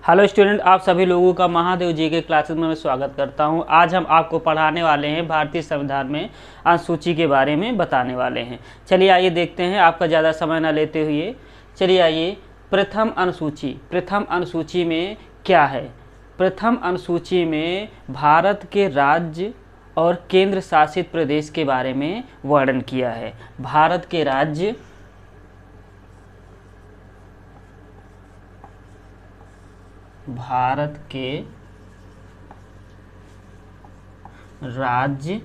Hello student, आप सभी लोगों का महादेव जी के क्लासेस में मैं स्वागत करता हूं। आज हम आपको पढ़ाने वाले हैं भारतीय संविधान में अनुसूची के बारे में बताने वाले हैं। चलिए आइए देखते हैं, आपका ज़्यादा समय न लेते हुए चलिए आइए। प्रथम अनुसूची में क्या है? प्रथम अनुसूची में भारत के राज्य और केंद्र शासित प्रदेश के बारे में वर्णन किया है। भारत के राज्य राज्य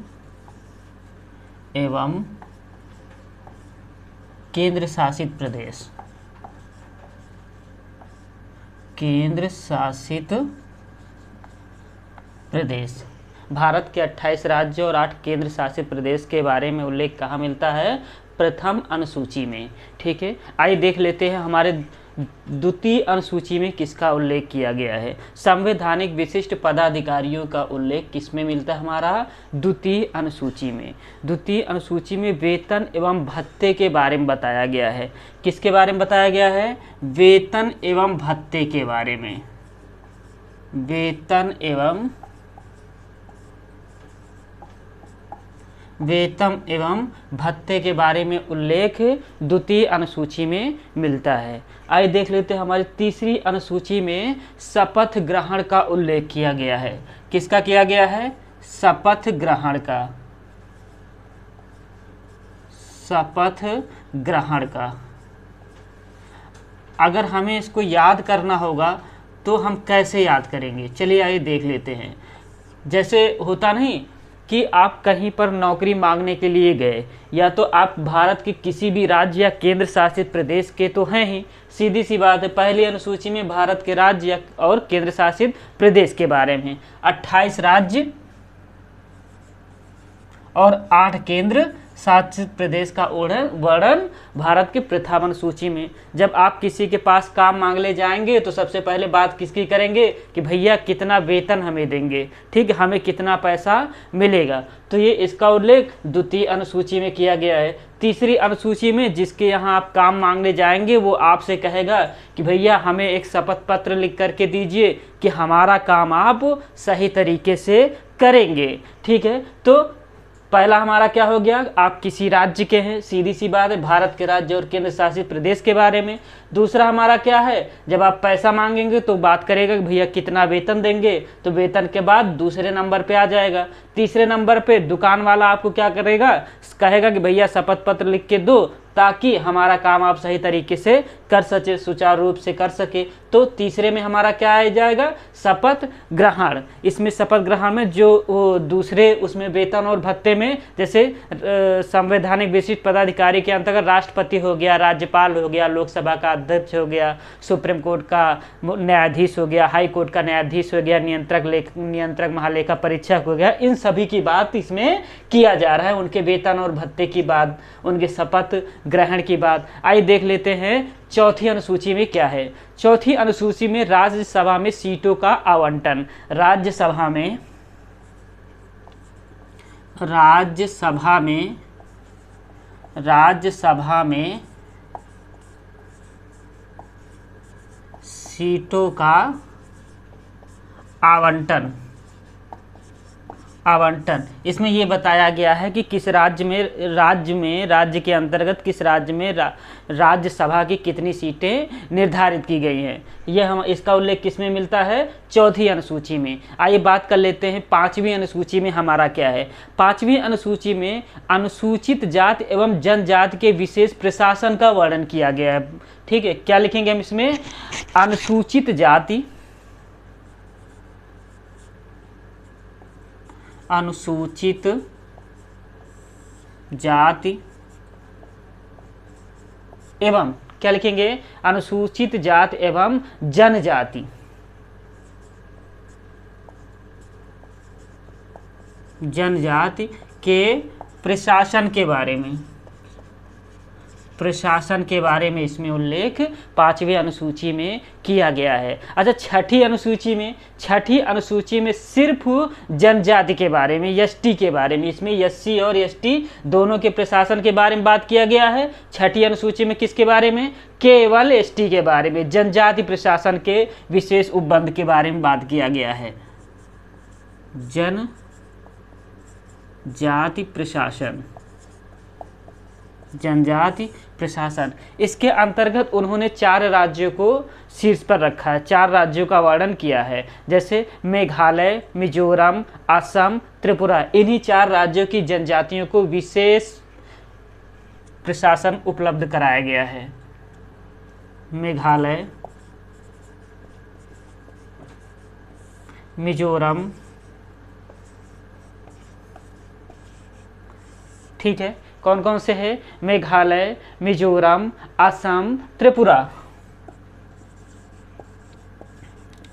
एवं केंद्र शासित प्रदेश भारत के 28 राज्य और 8 केंद्र शासित प्रदेश के बारे में उल्लेख कहाँ मिलता है? प्रथम अनुसूची में। ठीक है, आइए देख लेते हैं हमारे द्वितीय अनुसूची में किसका उल्लेख किया गया है। संवैधानिक विशिष्ट पदाधिकारियों का उल्लेख किसमें मिलता है? हमारा द्वितीय अनुसूची में। द्वितीय अनुसूची में वेतन एवं भत्ते के बारे में बताया गया है। किसके बारे में बताया गया है? वेतन एवं भत्ते के बारे में। वेतन एवं भत्ते के बारे में उल्लेख द्वितीय अनुसूची में मिलता है। आइए देख लेते हैं हमारी तीसरी अनुसूची में शपथ ग्रहण का उल्लेख किया गया है। किसका किया गया है? शपथ ग्रहण का। अगर हमें इसको याद करना होगा तो हम कैसे याद करेंगे? चलिए आइए देख लेते हैं। जैसे होता नहीं कि आप कहीं पर नौकरी मांगने के लिए गए, या तो आप भारत के किसी भी राज्य या केंद्र शासित प्रदेश के तो हैं ही, सीधी सी बात है। पहली अनुसूची में भारत के राज्य और केंद्र शासित प्रदेश के बारे में 28 राज्य और 8 केंद्र शासित प्रदेश का वर्णन भारत के प्रथम अनुसूची में। जब आप किसी के पास काम मांगने जाएंगे तो सबसे पहले बात किसकी करेंगे कि भैया कितना वेतन हमें देंगे, ठीक है, हमें कितना पैसा मिलेगा। तो ये इसका उल्लेख द्वितीय अनुसूची में किया गया है। तीसरी अनुसूची में जिसके यहाँ आप काम मांगने जाएंगे वो आपसे कहेगा कि भैया हमें एक शपथ पत्र लिख करके दीजिए कि हमारा काम आप सही तरीके से करेंगे। ठीक है, तो पहला हमारा क्या हो गया? आप किसी राज्य के हैं, सीधी सी बात है, भारत के राज्य और केंद्र शासित प्रदेश के बारे में। दूसरा हमारा क्या है? जब आप पैसा मांगेंगे तो बात करेगा कि भैया कितना वेतन देंगे, तो वेतन के बाद दूसरे नंबर पे आ जाएगा। तीसरे नंबर पे दुकान वाला आपको क्या करेगा? कहेगा कि भैया शपथ पत्र लिख के दो ताकि हमारा काम आप सही तरीके से कर सके, सुचारू रूप से कर सके। तो तीसरे में हमारा क्या आ जाएगा? शपथ ग्रहण। इसमें शपथ ग्रहण में जो दूसरे उसमें वेतन और भत्ते में, जैसे संवैधानिक विशिष्ट पदाधिकारी के अंतर्गत राष्ट्रपति हो गया, राज्यपाल हो गया, लोकसभा का अध्यक्ष हो गया, सुप्रीम कोर्ट का न्यायाधीश हो गया, हाई कोर्ट का न्यायाधीश हो गया, नियंत्रक महालेखा परीक्षक हो गया, इन सभी की बात इसमें किया जा रहा है। उनके वेतन और भत्ते की बात, उनके शपथ ग्रहण की बात। आइए देख लेते हैं चौथी अनुसूची में क्या है। चौथी अनुसूची में राज्यसभा में सीटों का आवंटन। राज्यसभा में सीटों का आवंटन। इसमें ये बताया गया है कि किस राज्य के अंतर्गत किस राज्य में राज्यसभा की कितनी सीटें निर्धारित की गई हैं। यह हम इसका उल्लेख किस में मिलता है? चौथी अनुसूची में। आइए बात कर लेते हैं पांचवी अनुसूची में हमारा क्या है। पांचवी अनुसूची में अनुसूचित जाति एवं जनजाति के विशेष प्रशासन का वर्णन किया गया है। ठीक है, क्या लिखेंगे हम इसमें? अनुसूचित जाति एवं क्या लिखेंगे? अनुसूचित जाति एवं जनजाति के प्रशासन के बारे में। प्रशासन के बारे में इसमें उल्लेख 5वीं अनुसूची में किया गया है। अच्छा, छठी अनुसूची में सिर्फ जनजाति के बारे में, एसटी के बारे में, इसमें एससी और एसटी दोनों के प्रशासन के बारे में बात किया गया है। छठी अनुसूची में किसके बारे में? केवल एसटी के बारे में, जनजाति प्रशासन के विशेष उपबंध के बारे में बात किया गया है। जनजाति प्रशासन, इसके अंतर्गत उन्होंने 4 राज्यों को शीर्ष पर रखा है, 4 राज्यों का वर्णन किया है, जैसे मेघालय, मिजोरम, असम, त्रिपुरा। इन्हीं 4 राज्यों की जनजातियों को विशेष प्रशासन उपलब्ध कराया गया है। मेघालय, मिजोरम, ठीक है, कौन कौन से हैं? मेघालय, मिजोरम, असम, त्रिपुरा।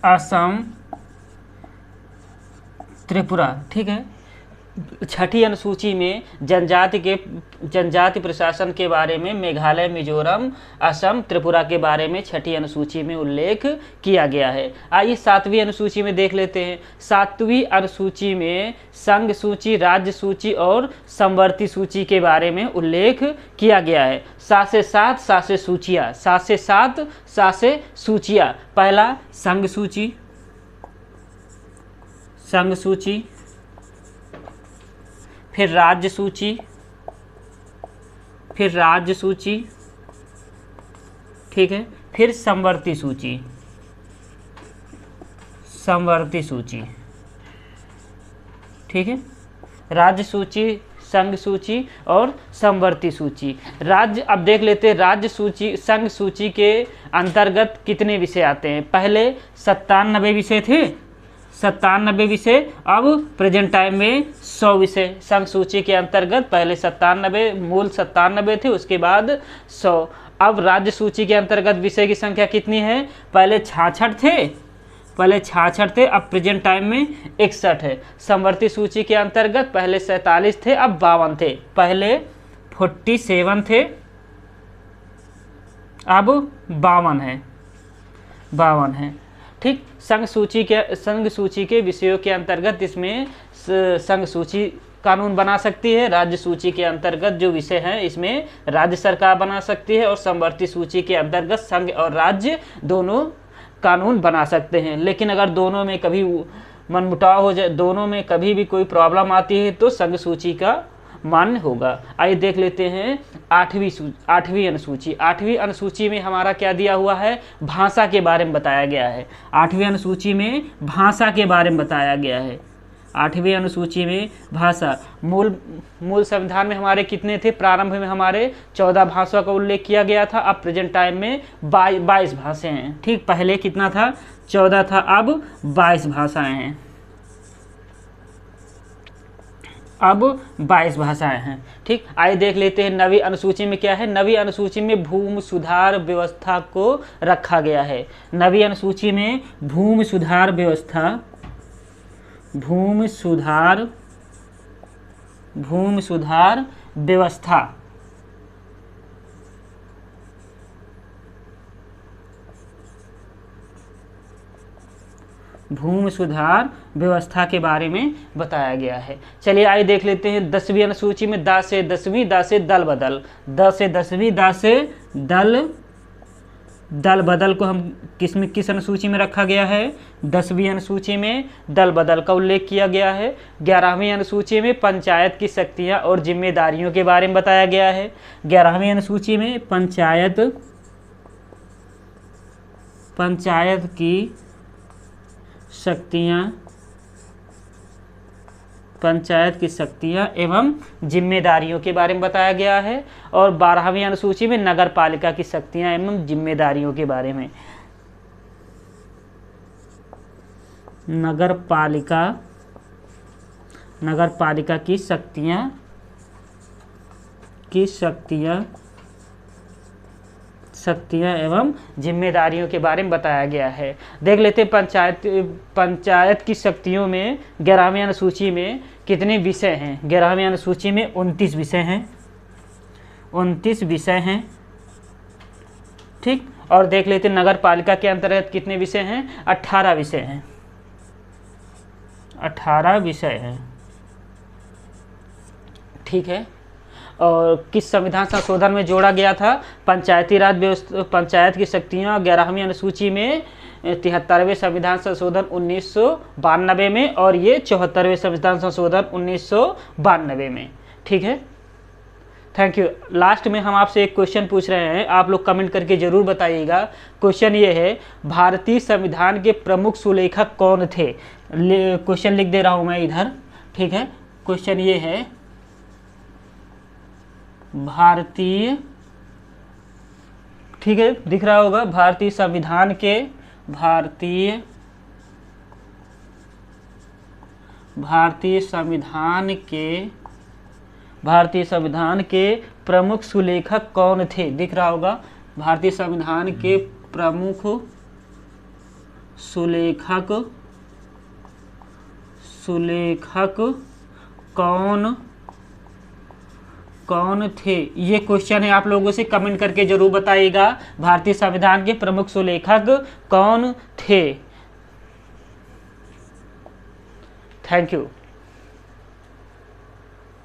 असम, त्रिपुरा, ठीक है। छठी अनुसूची में जनजाति प्रशासन के बारे में मेघालय, मिजोरम, असम, त्रिपुरा के बारे में छठी अनुसूची में उल्लेख किया गया है। आइए 7वीं अनुसूची में देख लेते हैं। 7वीं अनुसूची में संघ सूची, राज्य सूची और समवर्ती सूची के बारे में उल्लेख किया गया है। 7 से 7 सूचियाँ। पहला संघ सूची, फिर राज्य सूची, ठीक है, फिर समवर्ती सूची, ठीक है। राज्य सूची, संघ सूची और समवर्ती सूची। राज्य, अब देख लेते हैं राज्य सूची, संघ सूची के अंतर्गत कितने विषय आते हैं। पहले 97 विषय थे, 97 विषय, अब प्रेजेंट टाइम में 100 विषय। संघ सूची के अंतर्गत पहले 97 थे, उसके बाद 100। अब राज्य सूची के अंतर्गत विषय की संख्या कितनी है? पहले 66 थे, अब प्रेजेंट टाइम में 61 है। समवर्ती सूची के अंतर्गत पहले 47 थे, अब 52 थे। पहले 47 थे, अब 52 है, ठीक। संघ सूची के विषयों के अंतर्गत इसमें संघ सूची कानून बना सकती है। राज्य सूची के अंतर्गत जो विषय हैं इसमें राज्य सरकार बना सकती है, और समवर्ती सूची के अंतर्गत संघ और राज्य दोनों कानून बना सकते हैं। लेकिन अगर दोनों में कभी मनमुटाव हो जाए, दोनों में कभी भी कोई प्रॉब्लम आती है, तो संघ सूची का मान्य होगा। आइए देख लेते हैं 8वीं अनुसूची। 8वीं अनुसूची में हमारा क्या दिया हुआ है? भाषा के बारे में बताया गया है। 8वीं अनुसूची में भाषा के बारे में बताया गया है। 8वीं अनुसूची में भाषा, मूल संविधान में हमारे कितने थे? प्रारंभ में हमारे 14 भाषा का उल्लेख किया गया था, अब प्रेजेंट टाइम में 22 भाषाएं हैं, ठीक। पहले कितना था? 14 था, अब 22 भाषाएं हैं, अब 22 भाषाएं हैं, ठीक। आइए देख लेते हैं 9वीं अनुसूची में क्या है। 9वीं अनुसूची में भूमि सुधार व्यवस्था को रखा गया है। 9वीं अनुसूची में भूमि सुधार व्यवस्था के बारे में बताया गया है। चलिए आइए देख लेते हैं 10वीं अनुसूची में द से 10वीं, द से दल बदल। द से 10वीं, द से दल बदल को हम किस अनुसूची में रखा गया है? 10वीं अनुसूची में दल बदल का उल्लेख किया गया है। 11वीं अनुसूची में पंचायत की शक्तियां और जिम्मेदारियों के बारे में बताया गया है। 11वीं अनुसूची में पंचायत की शक्तियां एवं जिम्मेदारियों के बारे में बताया गया है। और 12वीं अनुसूची में नगर पालिका की शक्तियां एवं जिम्मेदारियों के बारे में, नगर पालिका की शक्तियां एवं जिम्मेदारियों के बारे में बताया गया है। देख लेते हैं पंचायत की शक्तियों में 11वीं अनुसूची में कितने विषय हैं। 11वीं अनुसूची में 29 विषय हैं, 29 विषय हैं, ठीक। और देख लेते हैं नगर पालिका के अंतर्गत कितने विषय हैं, 18 विषय हैं, 18 विषय हैं, ठीक है। और किस संविधान संशोधन में जोड़ा गया था, पंचायती राज व्यवस्था, पंचायत की शक्तियाँ 11वीं अनुसूची में 73वें संविधान संशोधन 1992 में, और ये 74वें संविधान संशोधन 1992 में, ठीक है। Thank you. लास्ट में हम आपसे एक क्वेश्चन पूछ रहे हैं, आप लोग कमेंट करके जरूर बताइएगा। क्वेश्चन ये है, भारतीय संविधान के प्रमुख सुलेखक कौन थे। क्वेश्चन लिख दे रहा हूँ मैं इधर, ठीक है। क्वेश्चन ये है, भारतीय, ठीक है, दिख रहा होगा, भारतीय संविधान के, भारतीय संविधान के प्रमुख सुलेखक कौन थे, दिख रहा होगा। भारतीय संविधान के प्रमुख सुलेखक कौन थे, ये क्वेश्चन है, आप लोगों से कमेंट करके जरूर बताइएगा। भारतीय संविधान के प्रमुख सुलेखक कौन थे। Thank you.